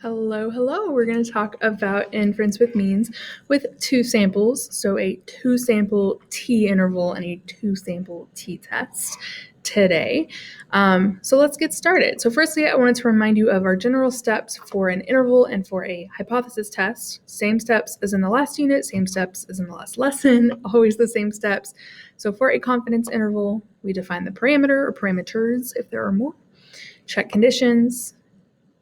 Hello, hello. We're going to talk about inference with means with two samples. So a two sample t-interval and a two sample t-test today. So let's get started. So firstly, I wanted to remind you of our general steps for an interval and for a hypothesis test. Same steps as in the last unit, same steps as in the last lesson, always the same steps. So for a confidence interval, we define the parameter or parameters if there are more, check conditions,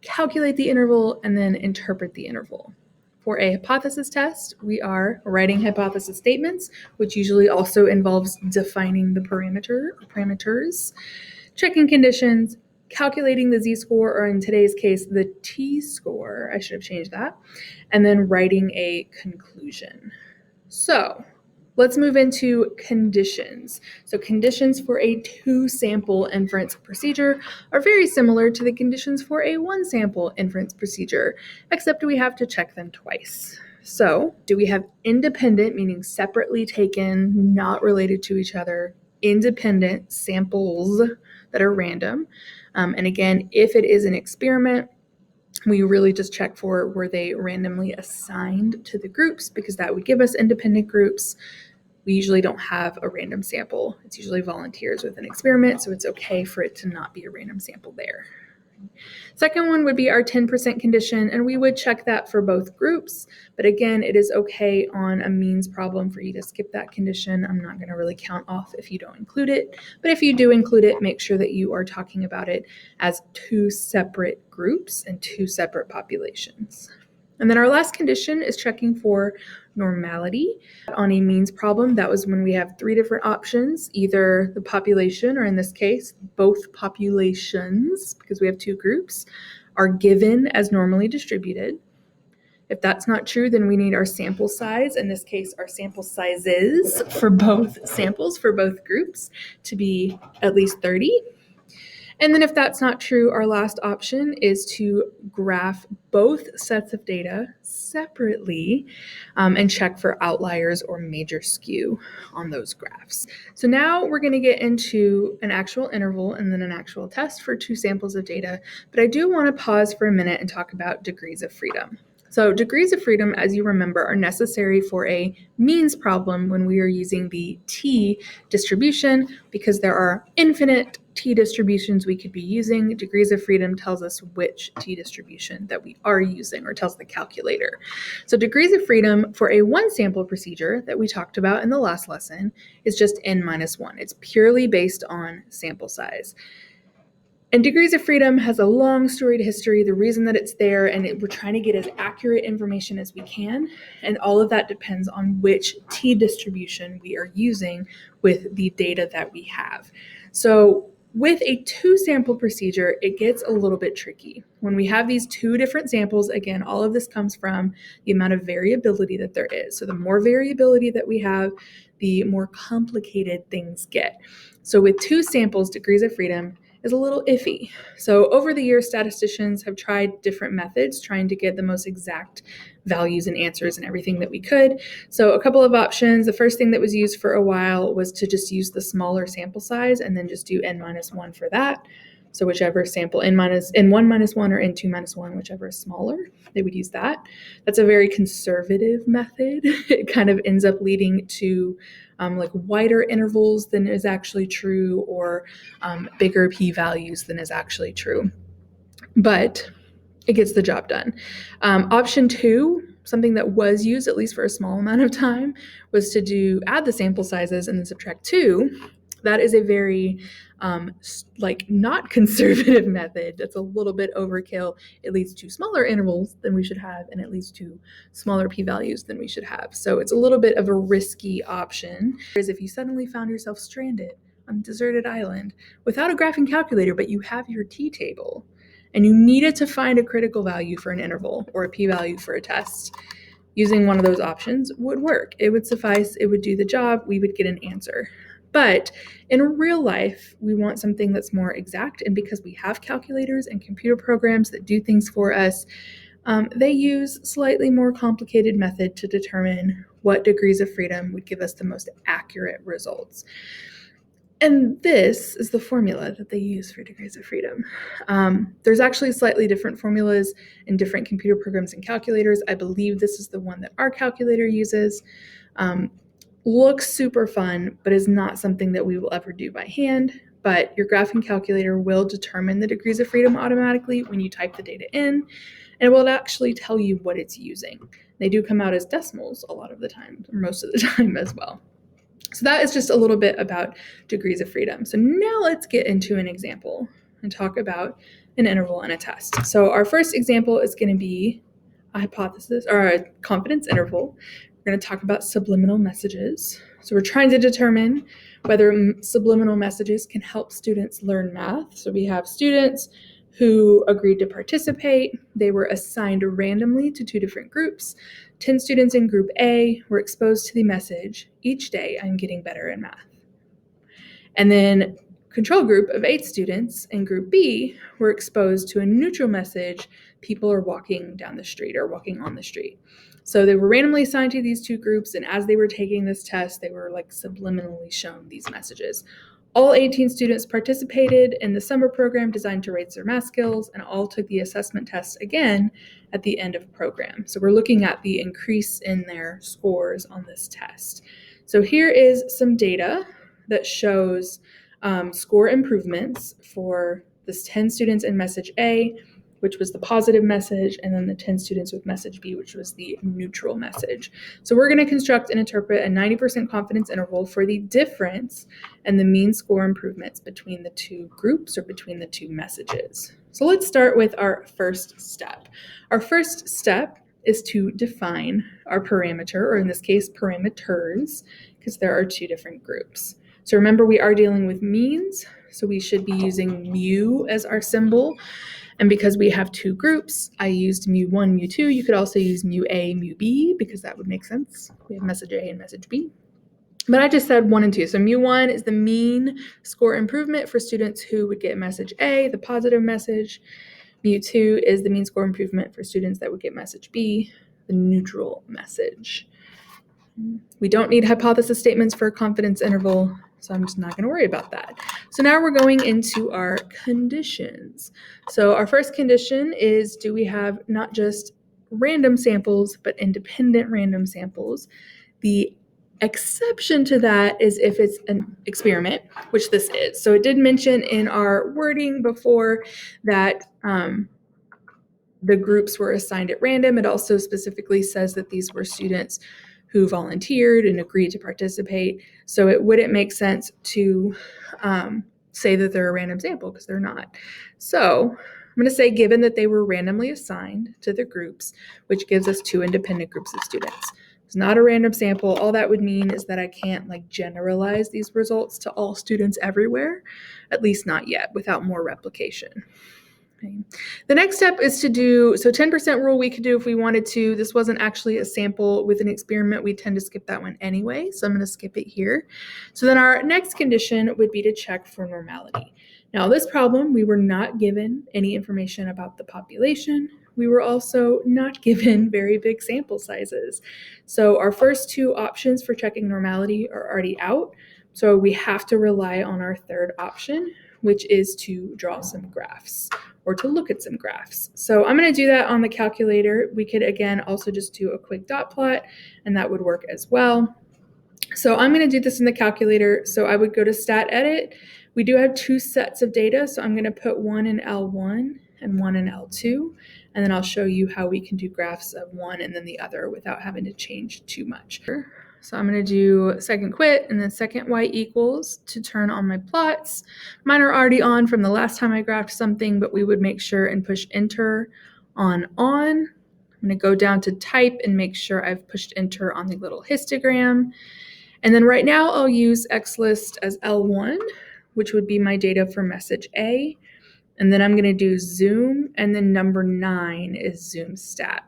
calculate the interval, and then interpret the interval. For a hypothesis test, we are writing hypothesis statements, which usually also involves defining the parameter or parameters, checking conditions, calculating the z-score, or in today's case, the t-score. I should have changed that, and then writing a conclusion. So let's move into conditions. So conditions for a two-sample inference procedure are very similar to the conditions for a one-sample inference procedure, except we have to check them twice. So do we have independent, meaning separately taken, not related to each other, independent samples that are random? And again, if it is an experiment, we really just check for were they randomly assigned to the groups, because that would give us independent groups. We usually don't have a random sample. It's usually volunteers with an experiment, so it's okay for it to not be a random sample there. Second one would be our 10% condition, and we would check that for both groups. But again, it is okay on a means problem for you to skip that condition. I'm not going to really count off if you don't include it. But if you do include it, make sure that you are talking about it as two separate groups and two separate populations. And then our last condition is checking for normality. On a means problem, that was when we have three different options, either the population, or in this case, both populations, because we have two groups, are given as normally distributed. If that's not true, then we need our sample size, in this case, our sample sizes for both samples, for both groups, to be at least 30. And then if that's not true, our last option is to graph both sets of data separately and check for outliers or major skew on those graphs. So now we're going to get into an actual interval and then an actual test for two samples of data. But I do want to pause for a minute and talk about degrees of freedom. So degrees of freedom, as you remember, are necessary for a means problem when we are using the t distribution, because there are infinite t distributions we could be using. Degrees of freedom tells us which t distribution that we are using, or tells the calculator. So degrees of freedom for a one sample procedure that we talked about in the last lesson is just n-1. It's purely based on sample size. And degrees of freedom has a long storied history, the reason that it's there, and we're trying to get as accurate information as we can. And all of that depends on which t distribution we are using with the data that we have. So with a two sample procedure, it gets a little bit tricky. When we have these two different samples, again, all of this comes from the amount of variability that there is. So the more variability that we have, the more complicated things get. So with two samples, degrees of freedom is a little iffy. So over the years, statisticians have tried different methods, trying to get the most exact values and answers and everything that we could. So a couple of options. The first thing that was used for a while was to just use the smaller sample size and then just do n-1 for that. So whichever sample, n1-1 or n2-1, whichever is smaller, they would use that. That's a very conservative method. It kind of ends up leading to like wider intervals than is actually true, or bigger p-values than is actually true. But it gets the job done. Option two, something that was used at least for a small amount of time, was to add the sample sizes and then subtract 2. That is a very not conservative method. That's a little bit overkill. It leads to smaller intervals than we should have, and it leads to smaller p-values than we should have. So it's a little bit of a risky option. Whereas if you suddenly found yourself stranded on a deserted island without a graphing calculator, but you have your t-table, and you needed to find a critical value for an interval or a p-value for a test, using one of those options would work. It would suffice, it would do the job, we would get an answer. But in real life, we want something that's more exact, and because we have calculators and computer programs that do things for us, they use slightly more complicated method to determine what degrees of freedom would give us the most accurate results. And this is the formula that they use for degrees of freedom. There's actually slightly different formulas in different computer programs and calculators. I believe this is the one that our calculator uses. Looks super fun, but is not something that we will ever do by hand. But your graphing calculator will determine the degrees of freedom automatically when you type the data in, and it will actually tell you what it's using. They do come out as decimals a lot of the time, or most of the time as well. So that is just a little bit about degrees of freedom. So now let's get into an example and talk about an interval and a test. So our first example is going to be a hypothesis or a confidence interval. We're going to talk about subliminal messages. So we're trying to determine whether subliminal messages can help students learn math. So we have students who agreed to participate. They were assigned randomly to two different groups. 10 students in group A were exposed to the message, "Each day I'm getting better in math." And then control group of 8 students in group B were exposed to a neutral message, "People are walking down the street" or "walking on the street." So they were randomly assigned to these two groups, and as they were taking this test, they were like subliminally shown these messages. All 18 students participated in the summer program designed to raise their math skills, and all took the assessment test again at the end of the program. So we're looking at the increase in their scores on this test. So here is some data that shows score improvements for the 10 students in message A, which was the positive message, and then the 10 students with message B, which was the neutral message. So we're going to construct and interpret a 90% confidence interval for the difference and the mean score improvements between the two groups or between the two messages. So let's start with our first step. Our first step is to define our parameter, or in this case, parameters, because there are two different groups. So remember, we are dealing with means, so we should be using mu as our symbol. And because we have two groups, I used mu1, mu2. You could also use mu A, mu B, because that would make sense. We have message A and message B. But I just said 1 and 2. So mu1 is the mean score improvement for students who would get message A, the positive message. Mu2 is the mean score improvement for students that would get message B, the neutral message. We don't need hypothesis statements for a confidence interval, so I'm just not going to worry about that. So now we're going into our conditions. So our first condition is, do we have not just random samples, but independent random samples? The exception to that is if it's an experiment, which this is. So it did mention in our wording before that the groups were assigned at random. It also specifically says that these were students who volunteered and agreed to participate. So it wouldn't make sense to say that they're a random sample, because they're not. So I'm going to say, given that they were randomly assigned to the groups, which gives us two independent groups of students. It's not a random sample. All that would mean is that I can't generalize these results to all students everywhere, at least not yet, without more replication. Okay. The next step is to do, so 10% rule we could do if we wanted to. This wasn't actually a sample with an experiment. We tend to skip that one anyway, so I'm going to skip it here. So then our next condition would be to check for normality. Now this problem, we were not given any information about the population. We were also not given very big sample sizes. So our first two options for checking normality are already out. So we have to rely on our third option, which is to draw some graphs, or to look at some graphs. So I'm going to do that on the calculator. We could, again, also just do a quick dot plot, and that would work as well. So I'm going to do this in the calculator. So I would go to stat edit. We do have two sets of data, so I'm going to put one in L1 and one in L2, and then I'll show you how we can do graphs of one and then the other without having to change too much. So I'm going to do second quit and then second y equals to turn on my plots. Mine are already on from the last time I graphed something, but we would make sure and push enter on. I'm going to go down to type and make sure I've pushed enter on the little histogram. And then right now I'll use xlist as L1, which would be my data for message A. And then I'm going to do zoom, and then number 9 is zoom stat,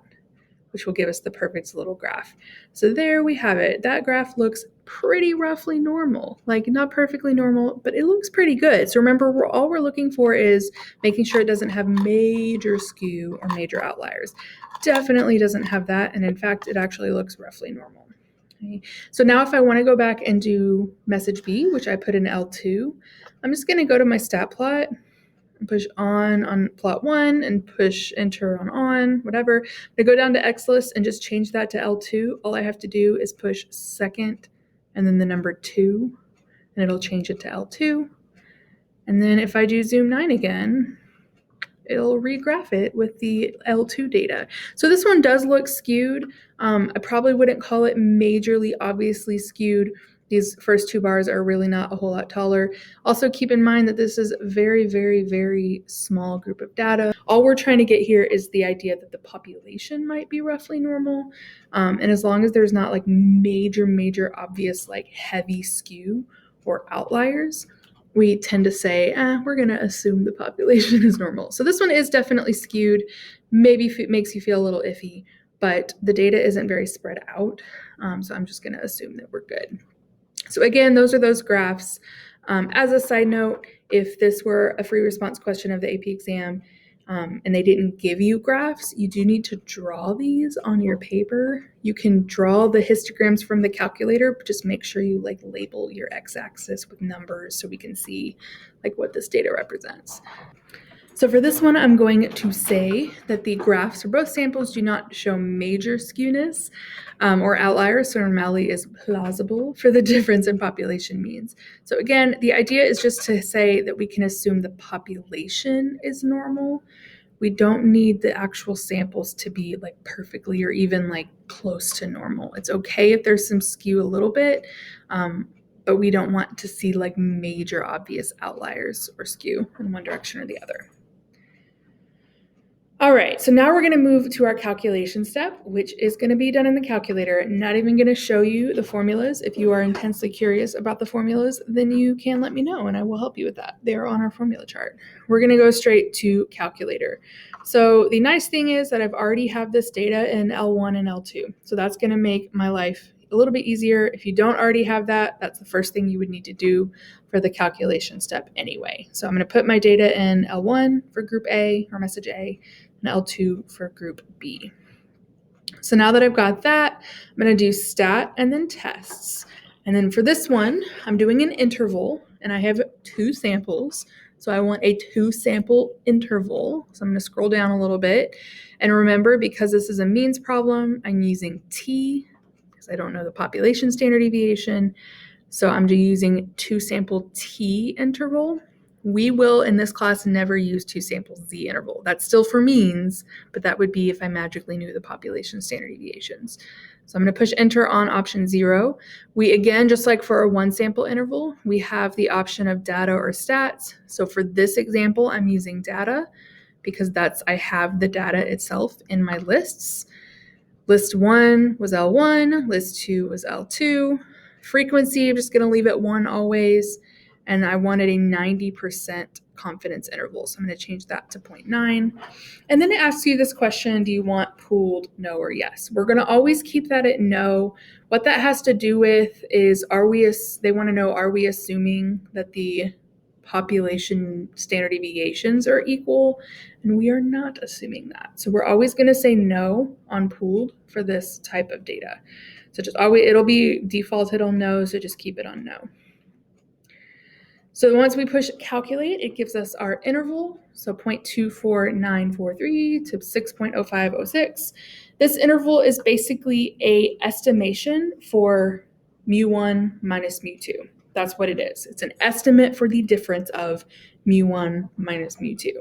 which will give us the perfect little graph. So there we have it. That graph looks pretty roughly normal, not perfectly normal, but it looks pretty good. So remember, all we're looking for is making sure it doesn't have major skew or major outliers. Definitely doesn't have that, and in fact, it actually looks roughly normal. Okay. So now if I want to go back and do message B, which I put in L2, I'm just going to go to my stat plot and push on plot 1 and push enter on, whatever. I go down to XList and just change that to L2. All I have to do is push second and then the number 2, and it'll change it to L2. And then if I do zoom 9 again, it'll regraph it with the L2 data. So this one does look skewed. I probably wouldn't call it majorly obviously skewed. These first 2 bars are really not a whole lot taller. Also keep in mind that this is a very, very, very small group of data. All we're trying to get here is the idea that the population might be roughly normal. And as long as there's not like major obvious like heavy skew or outliers, we tend to say, we're going to assume the population is normal. So this one is definitely skewed, maybe makes you feel a little iffy, but the data isn't very spread out. So I'm just going to assume that we're good. So again, those are those graphs. As a side note, if this were a free response question of the AP exam and they didn't give you graphs, you do need to draw these on your paper. You can draw the histograms from the calculator, but just make sure you like label your x-axis with numbers so we can see like what this data represents. So for this one, I'm going to say that the graphs for both samples do not show major skewness or outliers, so normality is plausible for the difference in population means. So again, the idea is just to say that we can assume the population is normal. We don't need the actual samples to be like perfectly or even like close to normal. It's okay if there's some skew a little bit, but we don't want to see like major obvious outliers or skew in one direction or the other. All right, so now we're going to move to our calculation step, which is going to be done in the calculator. Not even going to show you the formulas. If you are intensely curious about the formulas, then you can let me know and I will help you with that. They are on our formula chart. We're going to go straight to calculator. So the nice thing is that I've already have this data in L1 and L2. So that's going to make my life a little bit easier. If you don't already have that, that's the first thing you would need to do for the calculation step anyway. So I'm going to put my data in L1 for group A or message A, and L2 for group B. So now that I've got that, I'm going to do stat and then tests. And then for this one, I'm doing an interval, and I have 2 samples. So I want a 2-sample interval. So I'm going to scroll down a little bit. And remember, because this is a means problem, I'm using T, because I don't know the population standard deviation. So I'm just using 2-sample T interval. We will, in this class, never use 2-sample Z interval. That's still for means, but that would be if I magically knew the population standard deviations. So I'm going to push enter on option 0. We, again, just like for a 1-sample interval, we have the option of data or stats. So for this example, I'm using data because I have the data itself in my lists. List 1 was L1, list 2 was L2. Frequency, I'm just going to leave it 1 always. And I wanted a 90% confidence interval. So I'm going to change that to 0.9. And then it asks you this question, do you want pooled no or yes? We're going to always keep that at no. What that has to do with is they want to know, are we assuming that the population standard deviations are equal? And we are not assuming that. So we're always going to say no on pooled for this type of data. So it'll be defaulted on no, so just keep it on no. So once we push calculate, it gives us our interval, so 0.24943 to 6.0506. This interval is basically a estimation for mu1 minus mu2. That's what it is. It's an estimate for the difference of mu1 minus mu2.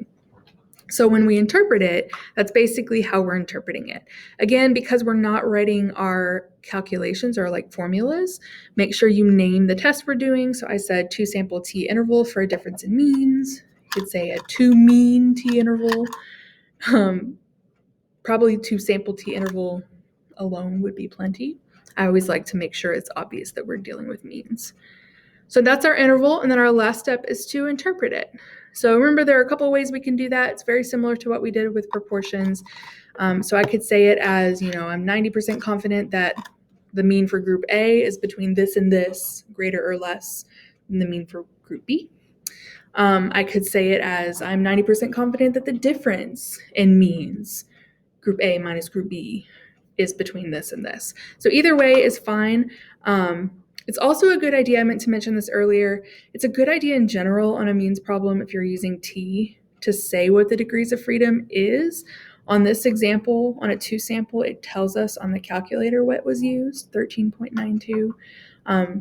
So when we interpret it, that's basically how we're interpreting it. Again, because we're not writing our calculations or like formulas, make sure you name the test we're doing. So I said 2-sample T interval for a difference in means. You could say a 2-mean T interval. Probably 2-sample T interval alone would be plenty. I always like to make sure it's obvious that we're dealing with means. So that's our interval, and then our last step is to interpret it. So remember, there are a couple ways we can do that. It's very similar to what we did with proportions. So I could say it as, I'm 90% confident that the mean for group A is between this and this, greater or less than the mean for group B. I could say it as, I'm 90% confident that the difference in means, group A minus group B, is between this and this. So either way is fine. It's also a good idea, I meant to mention this earlier, it's a good idea in general on a means problem if you're using T to say what the degrees of freedom is. On this example, on a 2 sample, it tells us on the calculator what was used, 13.92.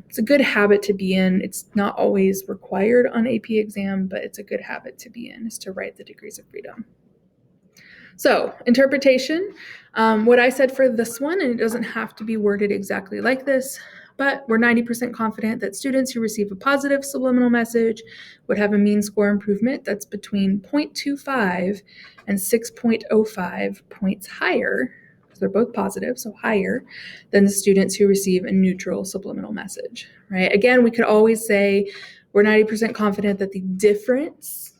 It's a good habit to be in. It's not always required on AP exam, but it's a good habit to be in, is to write the degrees of freedom. So, interpretation, what I said for this one, and it doesn't have to be worded exactly like this, but we're 90% confident that students who receive a positive subliminal message would have a mean score improvement that's between 0.25 and 6.05 points higher, because they're both positive, so higher, than the students who receive a neutral subliminal message, right? Again, we could always say we're 90% confident that the difference,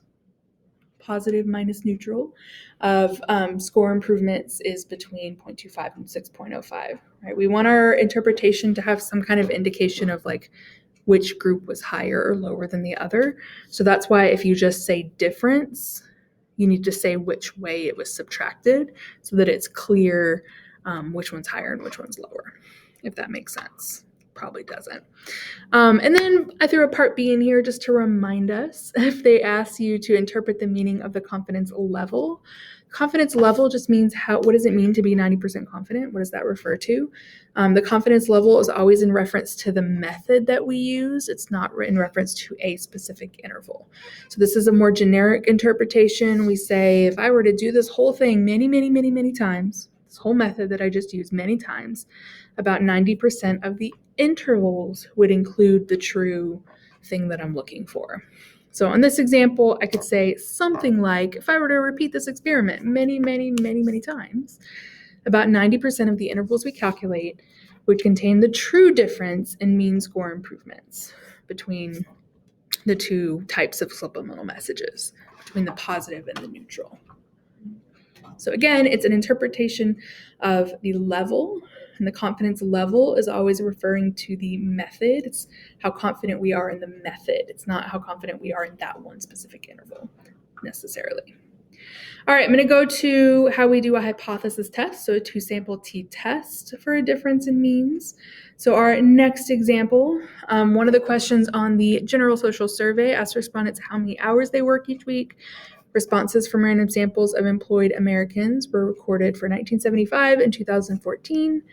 positive minus neutral, of score improvements is between 0.25 and 6.05, right? We want our interpretation to have some kind of indication of like which group was higher or lower than the other. So that's why if you just say difference, you need to say which way it was subtracted so that it's clear which one's higher and which one's lower, if that makes sense. Probably doesn't. And then I threw a part B in here just to remind us if they ask you to interpret the meaning of the confidence level. Confidence level just means what does it mean to be 90% confident? What does that refer to? The confidence level is always in reference to the method that we use. It's not in reference to a specific interval. So this is a more generic interpretation. We say, if I were to do this whole thing many, many, many, many times, this whole method that I just used many times, about 90% of the intervals would include the true thing that I'm looking for. So in this example, I could say something like, if I were to repeat this experiment many, many, many, many times, about 90% of the intervals we calculate would contain the true difference in mean score improvements between the two types of subliminal messages, between the positive and the neutral. So again, it's an interpretation of the level, and the confidence level is always referring to the method. It's how confident we are in the method. It's not how confident we are in that one specific interval necessarily. All right, I'm going to go to how we do a hypothesis test, so a 2-sample t-test for a difference in means. So our next example, one of the questions on the General Social Survey asked respondents how many hours they work each week. Responses from random samples of employed Americans were recorded for 1975 and 2014.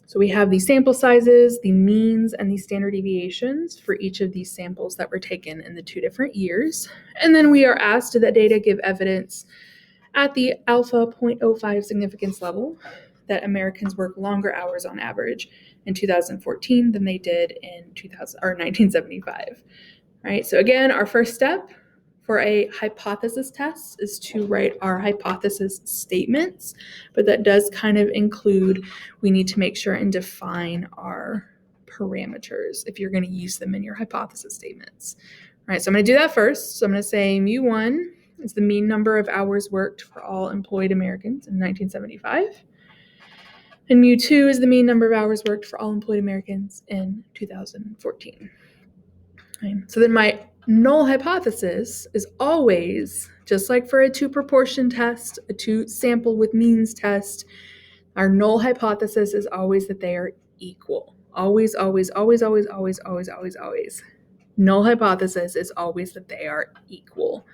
So we have the sample sizes, the means, and the standard deviations for each of these samples that were taken in the 2 different years. And then we are asked, did that data give evidence at the alpha 0.05 significance level that Americans work longer hours on average in 2014 than they did in 1975, right? So again, our first step for a hypothesis test is to write our hypothesis statements, but that does kind of include, we need to make sure and define our parameters if you're going to use them in your hypothesis statements. All right, so I'm going to do that first. So I'm going to say mu1 is the mean number of hours worked for all employed Americans in 1975. And mu2 is the mean number of hours worked for all employed Americans in 2014. Okay. So then my null hypothesis is always, just like for a 2-proportion test, a 2-sample with means test, our null hypothesis is always that they are equal. Always, always, always, always, always, always, always, always. Null hypothesis is always that they are equal.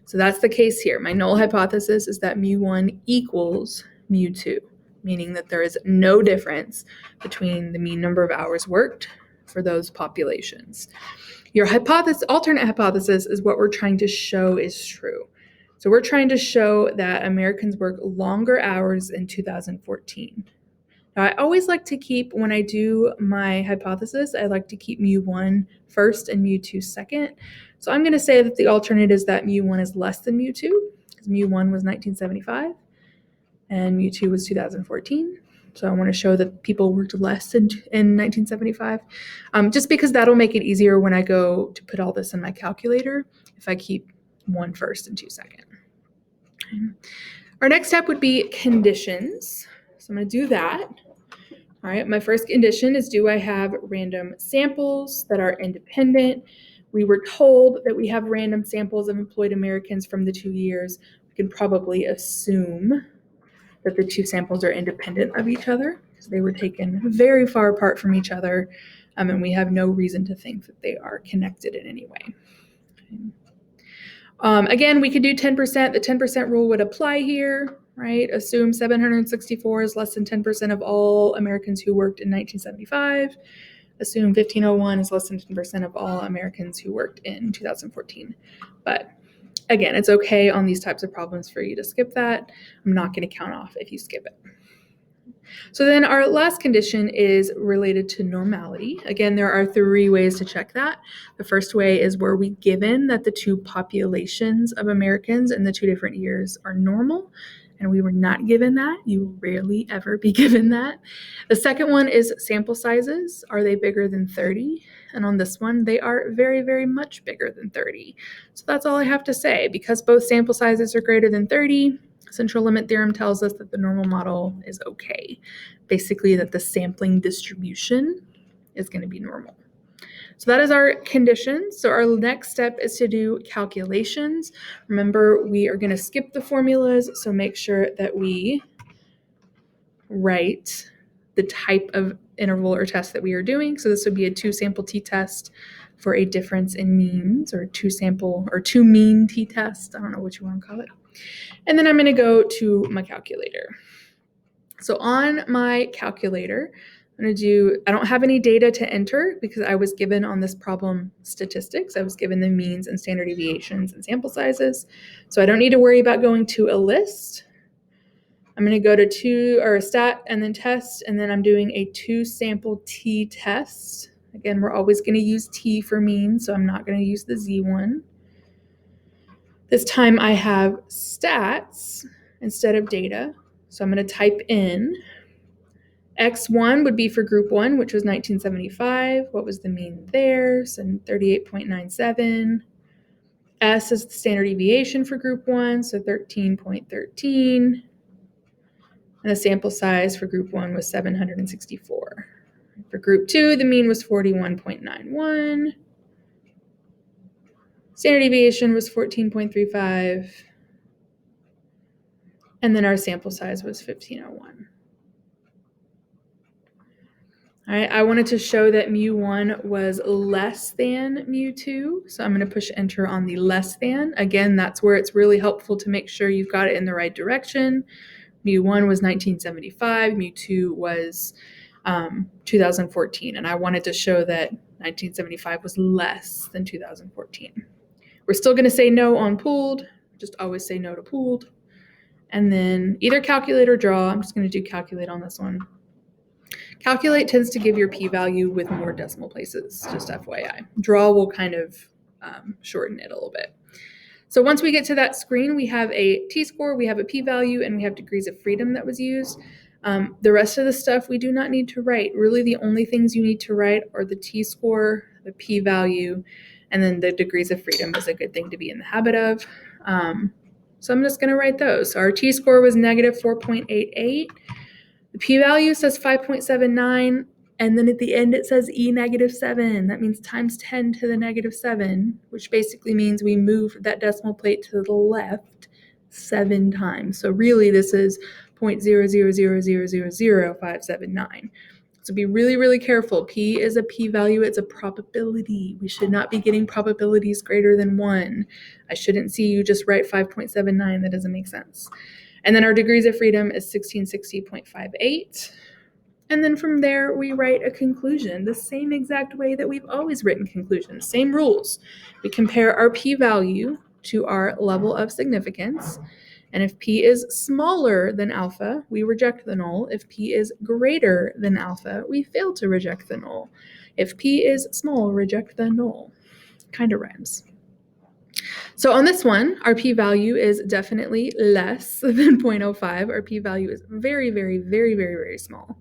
So that's the case here. My null hypothesis is that mu1 equals mu2, meaning that there is no difference between the mean number of hours worked for those populations. Your alternate hypothesis is what we're trying to show is true. So we're trying to show that Americans work longer hours in 2014. Now, I always like to keep, when I do my hypothesis, I like to keep mu1 first and mu2 second. So I'm going to say that the alternate is that mu1 is less than mu2, because mu1 was 1975 and mu2 was 2014. So I want to show that people worked less in 1975, just because that'll make it easier when I go to put all this in my calculator if I keep 1 first and 2 second. Okay. Our next step would be conditions. So I'm going to do that. All right, my first condition is, do I have random samples that are independent? We were told that we have random samples of employed Americans from the 2 years. We can probably assume that the two samples are independent of each other, because they were taken very far apart from each other, and we have no reason to think that they are connected in any way. Again, we could do 10%. The 10% rule would apply here, right? Assume 764 is less than 10% of all Americans who worked in 1975. Assume 1501 is less than 10% of all Americans who worked in 2014. But again, it's okay on these types of problems for you to skip that. I'm not going to count off if you skip it. So then our last condition is related to normality. Again, there are 3 ways to check that. The first way is, were we given that the two populations of Americans in the 2 different years are normal? And we were not given that. You will rarely ever be given that. The second one is sample sizes. Are they bigger than 30? And on this one, they are very, very much bigger than 30. So that's all I have to say. Because both sample sizes are greater than 30, central limit theorem tells us that the normal model is okay. Basically, that the sampling distribution is going to be normal. So that is our conditions. So our next step is to do calculations. Remember, we are going to skip the formulas, so make sure that we write the type of interval or test that we are doing. So this would be a 2-sample t-test for a difference in means, or 2-sample or 2-mean t-test. I don't know what you want to call it. And then I'm going to go to my calculator. So on my calculator, I don't have any data to enter because I was given on this problem statistics. I was given the means and standard deviations and sample sizes. So I don't need to worry about going to a list. I'm going to go to stat and then test, and then I'm doing a 2-sample t-test. Again, we're always going to use t for mean, so I'm not going to use the z one. This time I have stats instead of data. So I'm going to type in X1 would be for group 1, which was 1975. What was the mean there? So 38.97. S is the standard deviation for group 1, so 13.13. And the sample size for group 1 was 764. For group 2, the mean was 41.91. Standard deviation was 14.35. And then our sample size was 1501. All right, I wanted to show that mu1 was less than mu2, so I'm going to push enter on the less than. Again, that's where it's really helpful to make sure you've got it in the right direction. Mu1 was 1975, mu2 was 2014, and I wanted to show that 1975 was less than 2014. We're still going to say no on pooled, just always say no to pooled. And then either calculate or draw. I'm just going to do calculate on this one. Calculate tends to give your p-value with more decimal places, just FYI. Draw will kind of shorten it a little bit. So once we get to that screen, we have a t-score, we have a p-value, and we have degrees of freedom that was used. The rest of the stuff we do not need to write. Really, the only things you need to write are the t-score, the p-value, and then the degrees of freedom is a good thing to be in the habit of. So I'm just going to write those. So our t-score was negative 4.88. The p-value says 5.79, and then at the end it says e negative 7. That means times 10 to the negative 7, which basically means we move that decimal plate to the left 7 times. So really this is 0.000000579. So be really, really careful. P is a p-value. It's a probability. We should not be getting probabilities greater than 1. I shouldn't see you just write 5.79. That doesn't make sense. And then our degrees of freedom is 1660.58. And then from there, we write a conclusion the same exact way that we've always written conclusions, same rules. We compare our p-value to our level of significance. And if p is smaller than alpha, we reject the null. If p is greater than alpha, we fail to reject the null. If p is small, reject the null. Kind of rhymes. So on this one, our p-value is definitely less than 0.05. Our p-value is very, very, very, very, very small.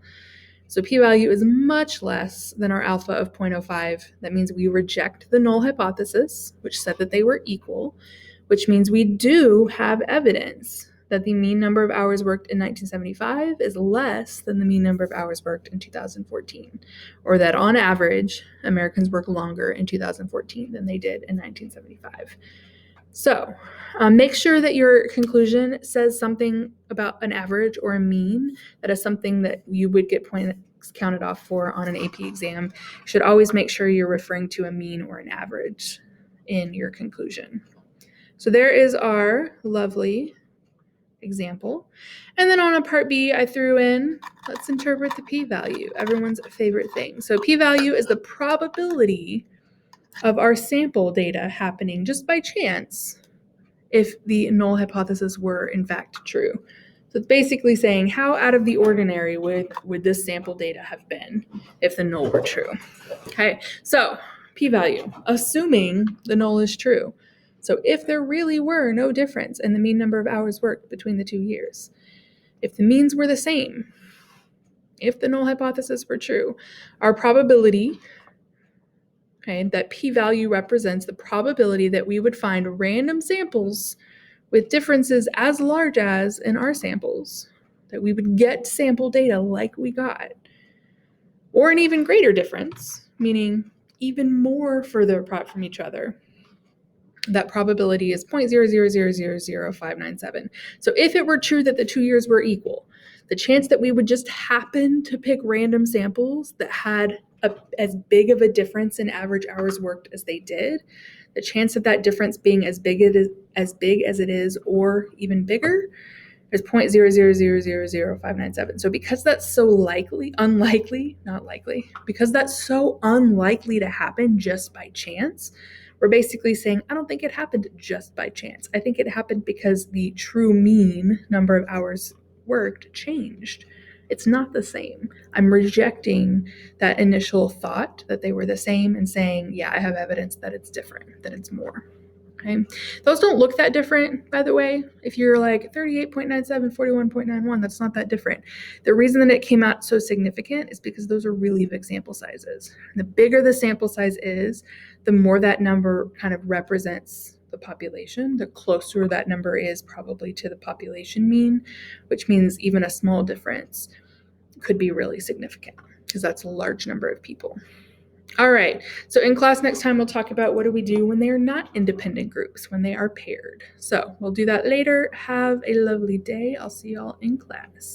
So p-value is much less than our alpha of 0.05. That means we reject the null hypothesis, which said that they were equal, which means we do have evidence that the mean number of hours worked in 1975 is less than the mean number of hours worked in 2014, or that on average, Americans work longer in 2014 than they did in 1975. So make sure that your conclusion says something about an average or a mean. That is something that you would get points counted off for on an AP exam. You should always make sure you're referring to a mean or an average in your conclusion. So there is our lovely example. And then on a part B, I threw in, let's interpret the p-value, everyone's favorite thing. So p-value is the probability of our sample data happening just by chance if the null hypothesis were in fact true. So it's basically saying how out of the ordinary would this sample data have been if the null were true. Okay, so p-value, assuming the null is true. So if there really were no difference in the mean number of hours worked between the 2 years, if the means were the same, if the null hypothesis were true, our probability, okay, that p-value represents the probability that we would find random samples with differences as large as in our samples, that we would get sample data like we got, or an even greater difference, meaning even more further apart from each other. That probability is 0.0000597. So if it were true that the 2 years were equal, the chance that we would just happen to pick random samples that had as big of a difference in average hours worked as they did, the chance of that difference being as big as it is or even bigger is 0.0000597. So because that's so because that's so unlikely to happen just by chance, we're basically saying, I don't think it happened just by chance. I think it happened because the true mean number of hours worked changed. It's not the same. I'm rejecting that initial thought that they were the same and saying, yeah, I have evidence that it's different, that it's more. Okay. Those don't look that different, by the way. If you're like 38.97, 41.91, that's not that different. The reason that it came out so significant is because those are really big sample sizes. The bigger the sample size is, the more that number kind of represents the population, the closer that number is probably to the population mean, which means even a small difference could be really significant because that's a large number of people. All right, so in class next time, we'll talk about what do we do when they are not independent groups, when they are paired. So we'll do that later. Have a lovely day. I'll see y'all in class.